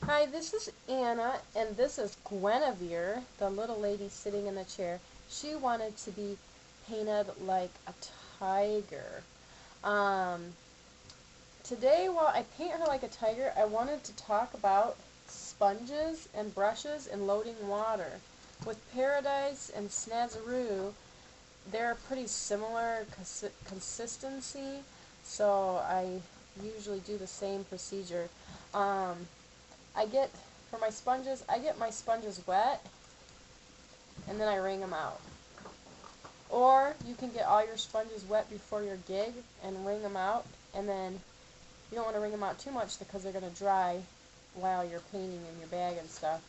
Hi, this is Anna, and this is Guinevere, the little lady sitting in the chair. She wanted to be painted like a tiger. Um, Today, while I paint her like a tiger, I wanted to talk about sponges and brushes and loading water. With Paradise and Snazaroo, they're pretty similar consistency, so I usually do the same procedure. Um, I get, for my sponges, I get my sponges wet and then I wring them out. Or you can get all your sponges wet before your gig and wring them out, and then you don't want to wring them out too much because they're going to dry while you're painting in your bag and stuff.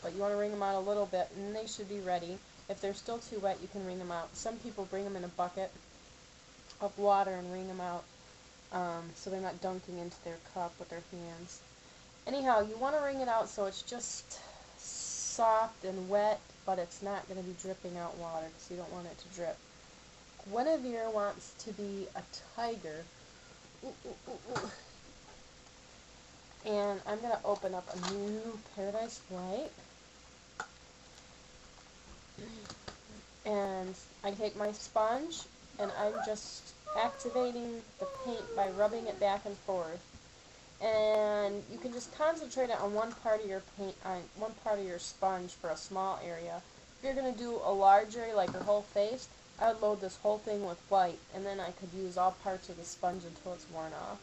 But you want to wring them out a little bit and they should be ready. If they're still too wet, you can wring them out. Some people bring them in a bucket of water and wring them out so they're not dunking into their cup with their hands. Anyhow, you want to wring it out so it's just soft and wet, but it's not going to be dripping out water because you don't want it to drip. Guinevere wants to be a tiger. Ooh, ooh, ooh, ooh. And I'm going to open up a new Paradise White. And I take my sponge and I'm just activating the paint by rubbing it back and forth. And you can just concentrate it on one part of your paint, on one part of your sponge for a small area. If you're going to do a large area like your whole face, I would load this whole thing with white, and then I could use all parts of the sponge until it's worn off.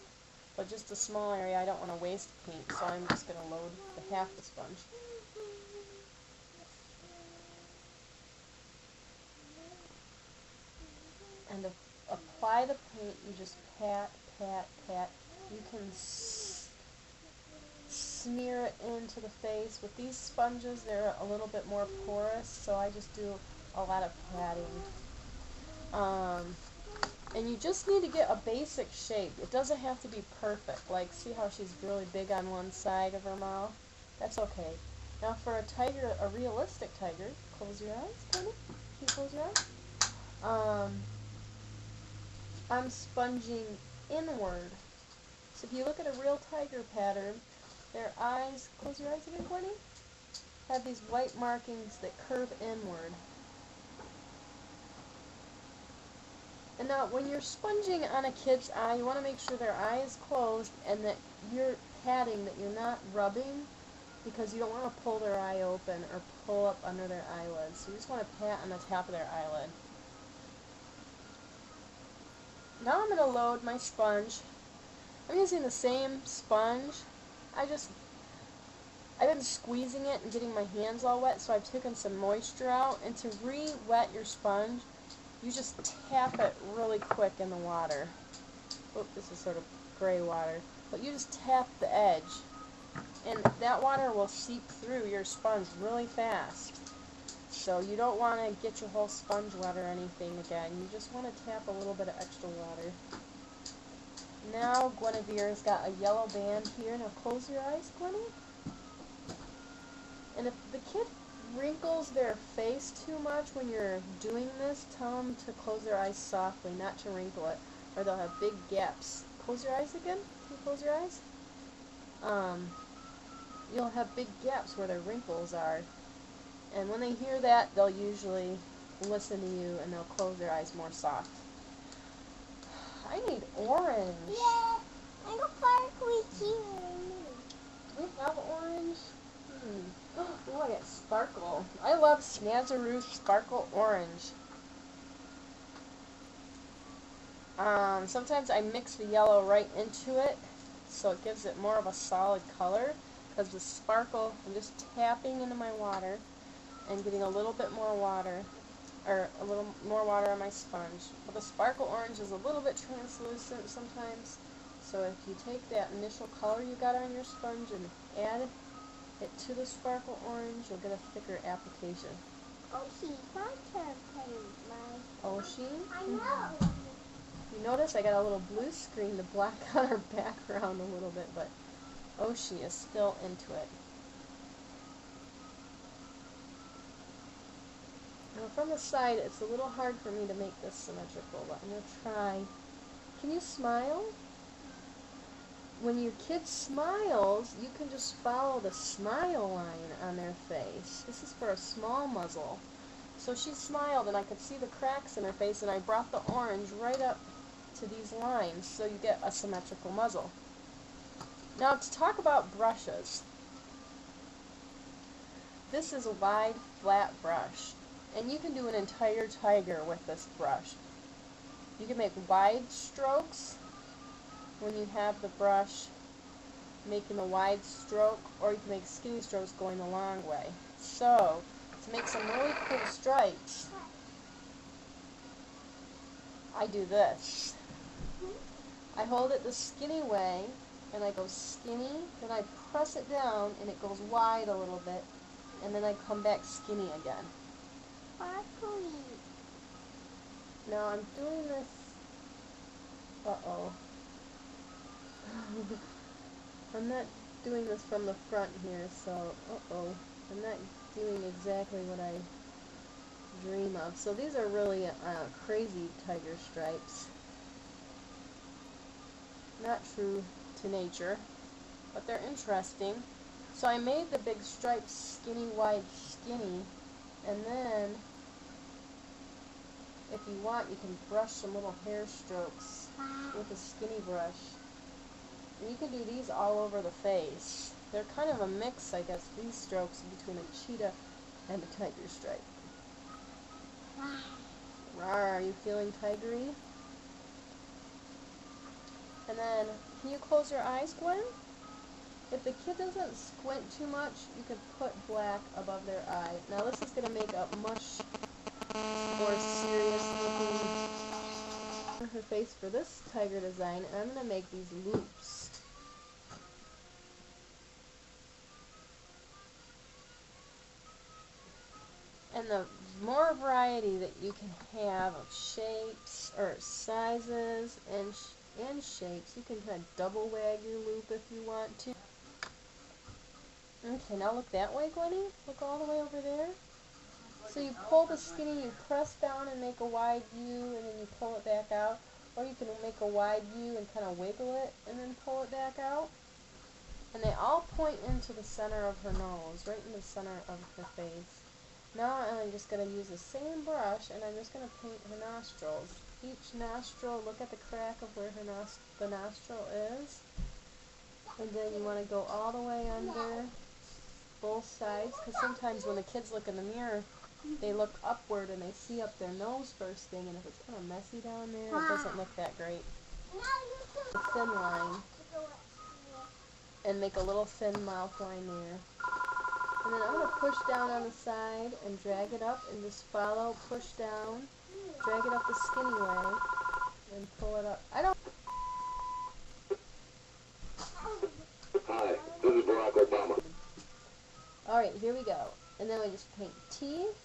But just a small area, I don't want to waste paint, so I'm just going to load the half the sponge. And to apply the paint, you just pat, pat, pat. You can smear it into the face. With these sponges, they're a little bit more porous, so I just do a lot of patting. And you just need to get a basic shape. It doesn't have to be perfect. Like, see how she's really big on one side of her mouth? That's okay. Now for a tiger, a realistic tiger, close your eyes, kind of. Can you close your eyes? I'm sponging inward. So if you look at a real tiger pattern, their eyes, close your eyes again, Gwenny, have these white markings that curve inward. And now when you're sponging on a kid's eye, you want to make sure their eye is closed and that you're patting, that you're not rubbing, because you don't want to pull their eye open or pull up under their eyelids. So you just want to pat on the top of their eyelid. Now I'm going to load my sponge. I'm using the same sponge. I've been squeezing it and getting my hands all wet, so I've taken some moisture out. And to re-wet your sponge, you just tap it really quick in the water. Oh, this is sort of gray water. But you just tap the edge, and that water will seep through your sponge really fast. So you don't want to get your whole sponge wet or anything again. You just want to tap a little bit of extra water. Now Guinevere's got a yellow band here. Now close your eyes, Gwenny. And if the kid wrinkles their face too much when you're doing this, tell them to close their eyes softly, not to wrinkle it, or they'll have big gaps. Close your eyes again. Can you close your eyes? You'll have big gaps where their wrinkles are. And when they hear that, they'll usually listen to you and they'll close their eyes more soft. I need orange. Yeah, I go sparkly here. Do we have orange? Oh, I got sparkle. I love Snazaroo Sparkle Orange. Sometimes I mix the yellow right into it, so it gives it more of a solid color. Because with sparkle, I'm just tapping into my water and getting a little bit more water, or a little more water on my sponge. But the sparkle orange is a little bit translucent sometimes, so if you take that initial color you got on your sponge and add it to the sparkle orange, you'll get a thicker application. Oh, she's not her paint, Oh, she? I know. You notice I got a little blue screen to black out her background a little bit, but Oshi is still into it. Now from the side, it's a little hard for me to make this symmetrical, but I'm going to try. Can you smile? when your kid smiles, you can just follow the smile line on their face. This is for a small muzzle. So she smiled, and I could see the cracks in her face, and I brought the orange right up to these lines so you get a symmetrical muzzle. Now to talk about brushes. This is a wide, flat brush, and you can do an entire tiger with this brush. You can make wide strokes when you have the brush making a wide stroke, or you can make skinny strokes going the long way. So, to make some really cool stripes, I do this. I hold it the skinny way, and I go skinny, then I press it down, and it goes wide a little bit, and then I come back skinny again. Sparkly. Now I'm doing this, I'm not doing this from the front here, so, I'm not doing exactly what I dream of. So these are really crazy tiger stripes. Not true to nature, but they're interesting. So I made the big stripes skinny, wide, skinny, and then if you want, you can brush some little hair strokes with a skinny brush. And you can do these all over the face. They're kind of a mix, I guess, these strokes between a cheetah and a tiger stripe. Rawr, are you feeling tigery? And then, can you close your eyes, Gwen? If the kid doesn't squint too much, you could put black above their eye. Now this is going to make a much more serious looking her face for this tiger design, and I'm going to make these loops. And the more variety that you can have of shapes or sizes and shapes, you can kind of double wag your loop if you want to. Okay, now look that way, Gwenny. Look all the way over there. So you pull the skinny, you press down and make a wide U, and then you pull it back out. Or you can make a wide U and kind of wiggle it and then pull it back out. And they all point into the center of her nose, right in the center of her face. Now I'm just going to use the same brush, and I'm just going to paint her nostrils. Each nostril, look at the crack of where the nostril is. And then you want to go all the way under both sides, because sometimes when the kids look in the mirror, they look upward and they see up their nose first thing, and if it's kind of messy down there, it doesn't look that great. A thin line, and make a little thin mouth line there. And then I'm going to push down on the side and drag it up, and just follow, push down, drag it up the skinny way, and pull it up. Hi, this is Barack Obama. Alright, here we go. And then we just paint teeth.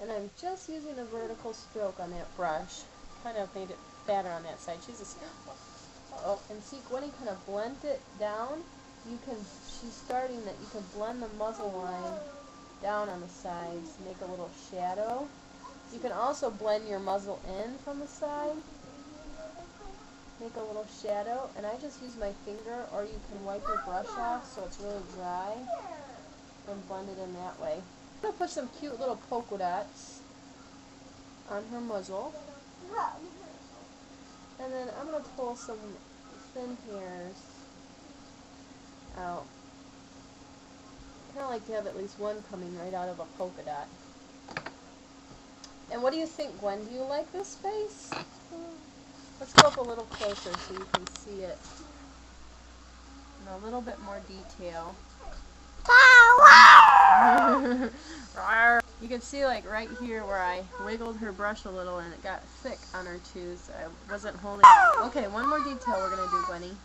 And I'm just using a vertical stroke on that brush. Kind of made it fatter on that side. And see, Gwenny kind of blend it down. She's starting that you can blend the muzzle line down on the sides, make a little shadow. You can also blend your muzzle in from the side, make a little shadow, and I just use my finger, or you can wipe your brush off so it's really dry, and blend it in that way. I'm going to put some cute little polka dots on her muzzle, and then I'm going to pull some thin hairs out. I kind of like to have at least one coming right out of a polka dot. And what do you think, Gwen? Do you like this face? Let's go up a little closer so you can see it in a little bit more detail. You can see, like, right here where I wiggled her brush a little and it got thick on her tooth. I wasn't holding. Okay, one more detail we're going to do, Gwenny.